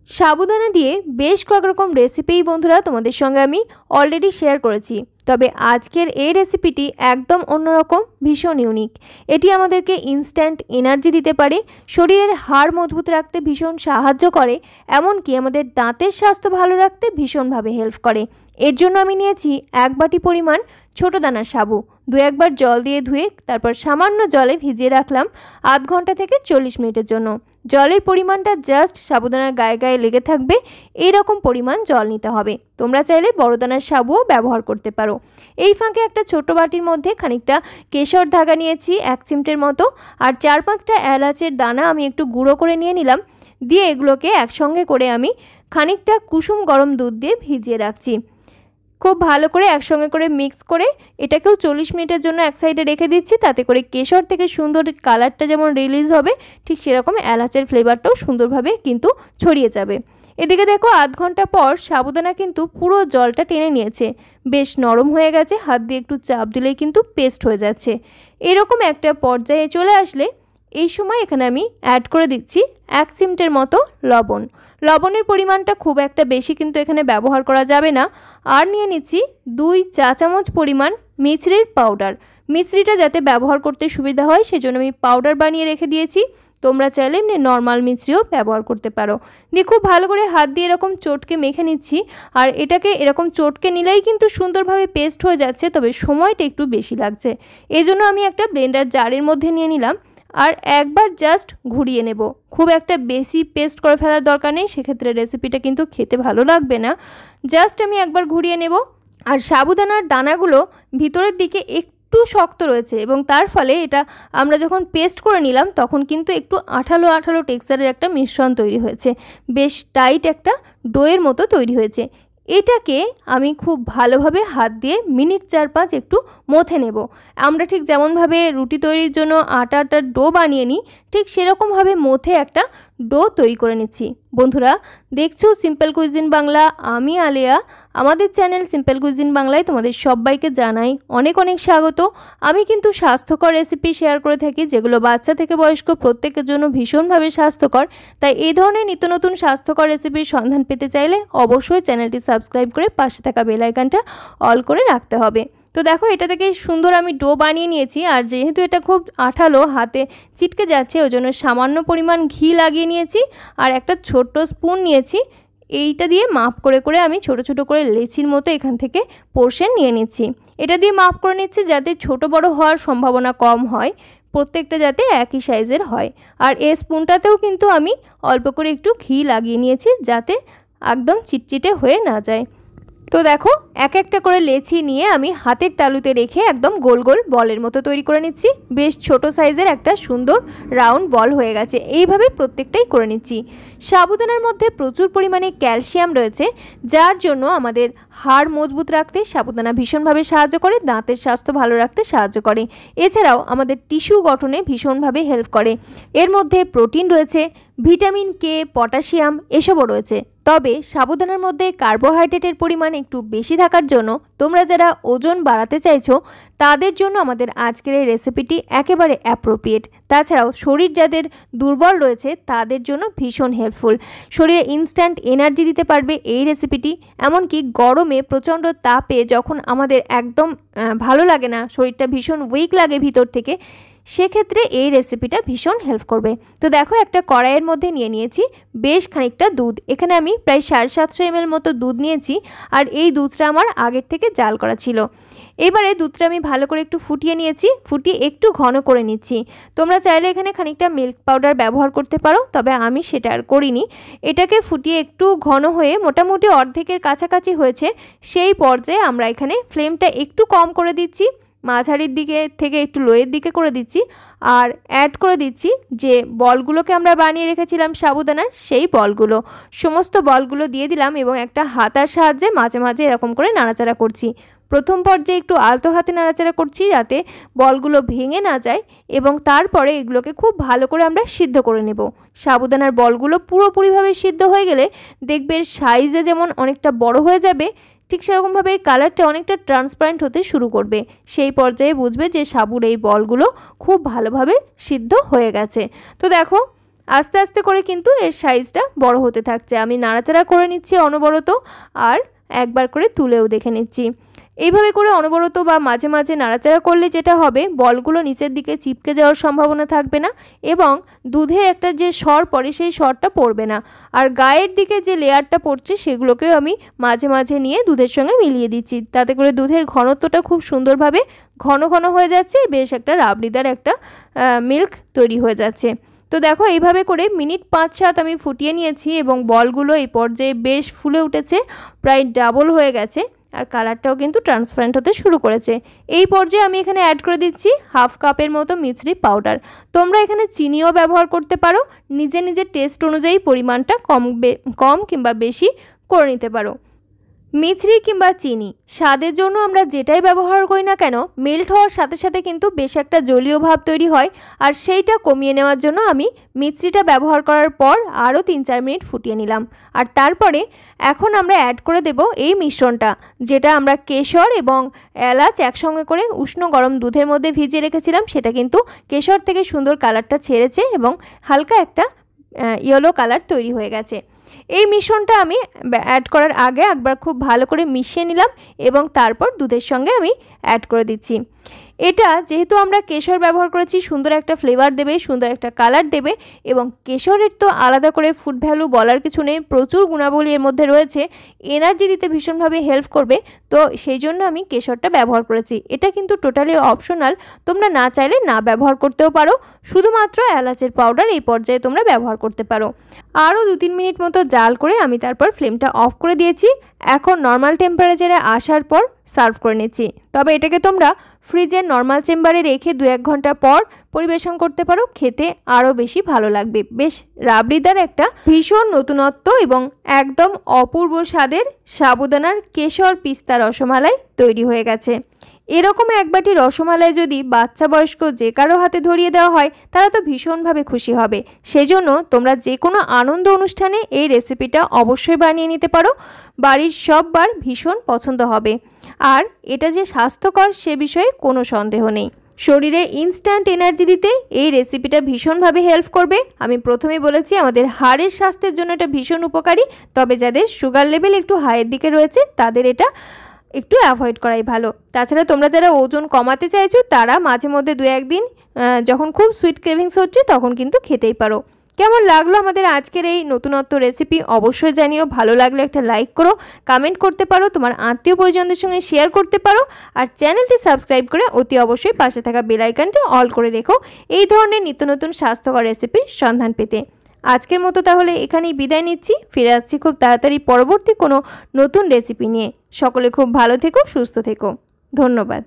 সাবুদানা দিয়ে বেশ কয়েক রকম রেসিপি বন্ধুরা তোমাদের সঙ্গে আমি অলরেডি শেয়ার করেছি, তবে আজকের এই রেসিপিটি একদম অন্যরকম, ভীষণ ইউনিক। এটি আমাদেরকে ইনস্ট্যান্ট এনার্জি দিতে পারে, শরীরের হাড় মজবুত রাখতে ভীষণ সাহায্য করে, এমনকি আমাদের দাঁতের স্বাস্থ্য ভালো রাখতে ভীষণভাবে হেল্প করে। এর জন্য আমি নিয়েছি 1 বাটি পরিমাণ ছোট দানার সাবু। 2-1 বার জল দিয়ে ধুয়ে তারপর সামান্য জলে ভিজিয়ে রাখলাম আধ ঘন্টা থেকে 40 মিনিটের জন্য। জলের পরিমাণটা জাস্ট সাবুদানার গায়ে গায়ে লেগে থাকবে, এইরকম পরিমাণ জল নিতে হবে। তোমরা চাইলে বড় দানার সাবুও ব্যবহার করতে পারো। এই ফাঁকে একটা ছোট বাটির মধ্যে খানিকটা কেশর ধাগা নিয়েছি 1 চিমটের মতো, আর 4-5টা এলাচের দানা আমি একটু গুঁড়ো করে নিয়ে নিলাম। দিয়ে এগুলোকে একসঙ্গে করে আমি খানিকটা কুসুম গরম দুধ দিয়ে ভিজিয়ে রাখছি। খুব ভালো করে একসঙ্গে করে মিক্স করে এটাকেও 40 মিনিটের জন্য এক সাইডে রেখে দিচ্ছি, তাতে করে কেশর থেকে সুন্দর কালারটা যেমন রিলিজ হবে, ঠিক সেরকম এলাচের ফ্লেভারটাও সুন্দরভাবে কিন্তু ছড়িয়ে যাবে। এদিকে দেখো আধ ঘন্টা পর সাবুদানা কিন্তু পুরো জলটা টেনে নিয়েছে, বেশ নরম হয়ে গেছে, হাত দিয়ে একটু চাপ দিলেই কিন্তু পেস্ট হয়ে যাচ্ছে। এরকম একটা পর্যায়ে চলে আসলে এই সময় এখানে আমি অ্যাড করে দিচ্ছি 1 চিমটের মতো লবণ। লবণের পরিমাণটা খুব একটা বেশি কিন্তু এখানে ব্যবহার করা যাবে না। আর নিয়ে নিচ্ছি 2 চা চামচ পরিমাণ মিছরির পাউডার। মিছরিটা যাতে ব্যবহার করতে সুবিধা হয় সেজন্য আমি পাউডার বানিয়ে রেখে দিয়েছি। তোমরা চাইলে এমনি নর্মাল মিছরিও ব্যবহার করতে পারো। দিয়ে খুব ভালো করে হাত দিয়ে এরকম চটকে মেখে নিচ্ছি, আর এটাকে এরকম চটকে নিলেই কিন্তু সুন্দরভাবে পেস্ট হয়ে যাচ্ছে, তবে সময়টা একটু বেশি লাগছে। এজন্য আমি একটা ব্লেন্ডার জারের মধ্যে নিয়ে নিলাম, আর একবার জাস্ট ঘুরিয়ে নেব। খুব একটা বেশি পেস্ট করে ফেলার দরকার নেই, সেক্ষেত্রে রেসিপিটা কিন্তু খেতে ভালো লাগবে না। জাস্ট আমি একবার ঘুরিয়ে নেব। আর সাবুদানার দানাগুলো ভিতরের দিকে একটু শক্ত রয়েছে, এবং তার ফলে এটা আমরা যখন পেস্ট করে নিলাম তখন কিন্তু একটু আঠালো আঠালো টেক্সচারের একটা মিশ্রণ তৈরি হয়েছে, বেশ টাইট একটা ডোয়ের মতো তৈরি হয়েছে। এটাকে আমি খুব ভালোভাবে হাত দিয়ে মিনিট 4-5 একটু মথে নেব। আমরা ঠিক যেমনভাবে রুটি তৈরির জন্য আটার ডো বানিয়ে নিই, ঠিক সেরকমভাবে মথে একটা ডো তৈরি করে নিচ্ছি। বন্ধুরা দেখছো সিম্পল কুইজিন বাংলা, আমি আলেয়া। আমাদের চ্যানেল সিম্পল কুইজিন বাংলায় তোমাদের সবাইকে জানাই অনেক অনেক স্বাগত। আমি কিন্তু স্বাস্থ্যকর রেসিপি শেয়ার করে থাকি, যেগুলো বাচ্চা থেকে বয়স্ক প্রত্যেকের জন্য ভীষণভাবে স্বাস্থ্যকর। তাই এই ধরনের নিত্য নতুন স্বাস্থ্যকর রেসিপির সন্ধান পেতে চাইলে অবশ্যই চ্যানেলটি সাবস্ক্রাইব করে পাশে থাকা বেল আইকনটা অল করে রাখতে হবে। তো দেখো এটা থেকে সুন্দর আমি ডো বানিয়ে নিয়েছি, আর যেহেতু এটা খুব আঠালো হাতে চিটকে যাচ্ছে, ওই জন্য সামান্য পরিমাণ ঘি লাগিয়ে নিয়েছি, আর একটা ছোট্ট স্পুন নিয়েছি। এইটা দিয়ে মাপ করে করে আমি ছোট ছোট করে লেচির মতো এখান থেকে পোর্শন নিয়ে নিচ্ছি। এটা দিয়ে মাপ করে নিচ্ছি যাতে ছোট বড় হওয়ার সম্ভাবনা কম হয়, প্রত্যেকটা যাতে একই সাইজের হয়। আর এই স্পুনটাতেও কিন্তু আমি অল্প করে একটু ঘি লাগিয়ে নিয়েছি, যাতে একদম চিটচিটে হয়ে না যায়। তো দেখো এক একটা করে লেচি নিয়ে আমি হাতের তালুতে রেখে একদম গোল গোল বলের মতো তৈরি করে নিচ্ছি। বেশ ছোট সাইজের একটা সুন্দর রাউন্ড বল হয়ে গেছে। এইভাবে প্রত্যেকটাই করে নিচ্ছি। সাবুদানার মধ্যে প্রচুর পরিমাণে ক্যালসিয়াম রয়েছে, যার জন্য আমাদের হাড় মজবুত রাখতে সাবুদানা ভীষণভাবে সাহায্য করে, দাঁতের স্বাস্থ্য ভালো রাখতে সাহায্য করে। এছাড়াও আমাদের টিস্যু গঠনে ভীষণভাবে হেল্প করে। এর মধ্যে প্রোটিন রয়েছে, ভিটামিন কে, পটাশিয়াম এসবও রয়েছে। তবে সাবুদানার মধ্যে কার্বোহাইড্রেটের পরিমাণ একটু বেশি থাকার জন্য তোমরা যারা ওজন বাড়াতে চাইছো তাদের জন্য আমাদের আজকের এই রেসিপিটি একেবারে অ্যাপ্রোপ্রিয়েট। তাছাড়াও শরীর যাদের দুর্বল রয়েছে তাদের জন্য ভীষণ হেল্পফুল। শরীরে ইনস্ট্যান্ট এনার্জি দিতে পারবে এই রেসিপিটি। এমনকি গরমে প্রচণ্ড তাপে যখন আমাদের একদম ভালো লাগে না, শরীরটা ভীষণ উইক লাগে ভিতর থেকে, সেক্ষেত্রে এই রেসিপিটা ভীষণ হেল্প করবে। তো দেখো একটা কড়াইয়ের মধ্যে নিয়ে নিয়েছি বেশ খানিকটা দুধ। এখানে আমি প্রায় 750 ml মতো দুধ নিয়েছি, আর এই দুধটা আমার আগের থেকে জাল করা ছিল। এবারে দুধটা আমি ভালো করে একটু ফুটিয়ে নিয়েছি, ফুটিয়ে একটু ঘন করে নিচ্ছি। তোমরা চাইলে এখানে খানিকটা মিল্ক পাউডার ব্যবহার করতে পারো, তবে আমি সেটা আর করিনি। এটাকে ফুটিয়ে একটু ঘন হয়ে মোটামুটি অর্ধেকের কাছাকাছি হয়েছে, সেই পর্যায়ে আমরা এখানে ফ্লেমটা একটু কম করে দিচ্ছি, মাঝারির দিকে থেকে একটু লোয়ের দিকে করে দিচ্ছি, আর অ্যাড করে দিচ্ছি যে বলগুলোকে আমরা বানিয়ে রেখেছিলাম সাবুদানার, সেই বলগুলো সমস্ত বলগুলো দিয়ে দিলাম, এবং একটা হাতার সাহায্যে মাঝে মাঝে এরকম করে নাড়াচাড়া করছি। প্রথম পর্যায়ে একটু আলতো হাতে নাড়াচাড়া করছি যাতে বলগুলো ভেঙে না যায়, এবং তারপরে এগুলোকে খুব ভালো করে আমরা সিদ্ধ করে নেব। সাবুদানার বলগুলো পুরোপুরিভাবে সিদ্ধ হয়ে গেলে দেখবে সাইজে যেমন অনেকটা বড় হয়ে যাবে, ঠিক সেরকমভাবে কালারটা অনেকটা ট্রান্সপারেন্ট হতে শুরু করবে। সেই পর্যায়ে বুঝবে যে সাবুর এই বলগুলো খুব ভালোভাবে সিদ্ধ হয়ে গেছে। তো দেখো আস্তে আস্তে করে কিন্তু এর সাইজটা বড় হতে থাকছে। আমি নাড়াচাড়া করে নিচ্ছি অনবরত, আর একবার করে তুলেও দেখে নিচ্ছি। এইভাবে করে অনবরত বা মাঝে মাঝে নাড়াচাড়া করলে যেটা হবে, বলগুলো নিচের দিকে চিপকে যাওয়ার সম্ভাবনা থাকবে না এবং দুধের একটা যে সর পড়ে সেই সরটা পড়বে না। আর গায়ের দিকে যে লেয়ারটা পড়ছে সেগুলোকেও আমি মাঝে মাঝে নিয়ে দুধের সঙ্গে মিলিয়ে দিচ্ছি। তাতে করে দুধের ঘনত্বটা খুব সুন্দরভাবে ঘন ঘন হয়ে যাচ্ছে, বেশ একটা রাবড়িদার একটা মিল্ক তৈরি হয়ে যাচ্ছে। তো দেখো এইভাবে করে মিনিট 5-7 আমি ফুটিয়ে নিয়েছি এবং বলগুলো এই পর্যায়ে বেশ ফুলে উঠেছে, প্রায় ডাবল হয়ে গেছে, আর কালারটাও কিন্তু ট্রান্সপারেন্ট হতে শুরু করেছে। এই পর্যায়ে আমি এখানে অ্যাড করে দিচ্ছি হাফ কাপের মতো মিছরি পাউডার। তোমরা এখানে চিনিও ব্যবহার করতে পারো, নিজে নিজের টেস্ট অনুযায়ী পরিমাণটা কম কিংবা বেশি করে নিতে পারো। মিছরি কিংবা চিনি স্বাদের জন্য আমরা যেটাই ব্যবহার করি না কেন, মেল্ট হওয়ার সাথে সাথে কিন্তু বেশ একটা জলীয় ভাব তৈরি হয়, আর সেইটা কমিয়ে নেওয়ার জন্য আমি মিছরিটা ব্যবহার করার পর আরও 3-4 মিনিট ফুটিয়ে নিলাম। আর তারপরে এখন আমরা অ্যাড করে দেব এই মিশ্রণটা, যেটা আমরা কেশর এবং এলাচ একসঙ্গে করে উষ্ণ গরম দুধের মধ্যে ভিজিয়ে রেখেছিলাম। সেটা কিন্তু কেশর থেকে সুন্দর কালারটা ছেড়েছে এবং হালকা একটা ইয়েলো কালার তৈরি হয়ে গেছে। এই মিশ্রণটা আমি অ্যাড করার আগে একবার খুব ভালো করে মিশিয়ে নিলাম এবং তারপর দুধের সঙ্গে আমি অ্যাড করে দিচ্ছি। এটা যেহেতু আমরা কেশর ব্যবহার করেছি, সুন্দর একটা ফ্লেভার দেবে, সুন্দর একটা কালার দেবে এবং কেশরের তো আলাদা করে ফুড ভ্যালু বলার কিছু নেই, প্রচুর গুণাবলী এর মধ্যে রয়েছে, এনার্জি দিতে ভীষণভাবে হেল্প করবে। তো সেই জন্য আমি কেশরটা ব্যবহার করেছি। এটা কিন্তু টোটালি অপশনাল, তোমরা না চাইলে না ব্যবহার করতেও পারো, শুধুমাত্র এলাচের পাউডার এই পর্যায়ে তোমরা ব্যবহার করতে পারো। আরও 2-3 মিনিট মতো জাল করে আমি তারপর ফ্লেমটা অফ করে দিয়েছি। এখন নর্মাল টেম্পারেচারে আসার পর সার্ভ করে নিচ্ছি। তবে এটাকে তোমরা ফ্রিজের নর্মাল চেম্বারে রেখে 2-1 ঘন্টা পর পরিবেশন করতে পারো, খেতে আরও বেশি ভালো লাগবে। বেশ রাবড়িদার একটা ভীষণ নতুনত্ব এবং একদম অপূর্ব স্বাদের সাবুদানার কেশর পিস্তা রসমালাই তৈরি হয়ে গেছে। এরকম এক বাটি রসমালাই যদি বাচ্চা বয়স্ক যে কারো হাতে ধরিয়ে দেওয়া হয়, তারা তো ভীষণভাবে খুশি হবে। সেজন্য তোমরা যে কোনো আনন্দ অনুষ্ঠানে এই রেসিপিটা অবশ্যই বানিয়ে নিতে পারো, বাড়ির সববার ভীষণ পছন্দ হবে। আর এটা যে স্বাস্থ্যকর সে বিষয়ে কোনো সন্দেহ নেই। শরীরে ইনস্ট্যান্ট এনার্জি দিতে এই রেসিপিটা ভীষণভাবে হেল্প করবে। আমি প্রথমেই বলেছি আমাদের হাড়ের স্বাস্থ্যের জন্য এটা ভীষণ উপকারী, তবে যাদের সুগার লেভেল একটু হাইয়ের দিকে রয়েছে তাদের এটা একটু অ্যাভয়েড করাই ভালো। তাছাড়া তোমরা যারা ওজন কমাতে চাইছো তারা মাঝে মধ্যে 2-1 দিন যখন খুব সুইট ক্রেভিংস হচ্ছে তখন কিন্তু খেতেই পারো। কেমন লাগলো আমাদের আজকের এই নতুনত্ব রেসিপি অবশ্যই জানিও। ভালো লাগলে একটা লাইক করো, কমেন্ট করতে পারো, তোমার আত্মীয় পরিজনদের সঙ্গে শেয়ার করতে পারো, আর চ্যানেলটি সাবস্ক্রাইব করে অতি অবশ্যই পাশে থাকা বেল আইকনটা অল করে রেখো এই ধরনের নিত্য নতুন স্বাস্থ্যকর রেসিপির সন্ধান পেতে। আজকের মতো তাহলে এখানেই বিদায় নিচ্ছি, ফিরে আসছি খুব তাড়াতাড়ি পরবর্তী কোনো নতুন রেসিপি নিয়ে। সকলে খুব ভালো থেকো, সুস্থ থেকো, ধন্যবাদ।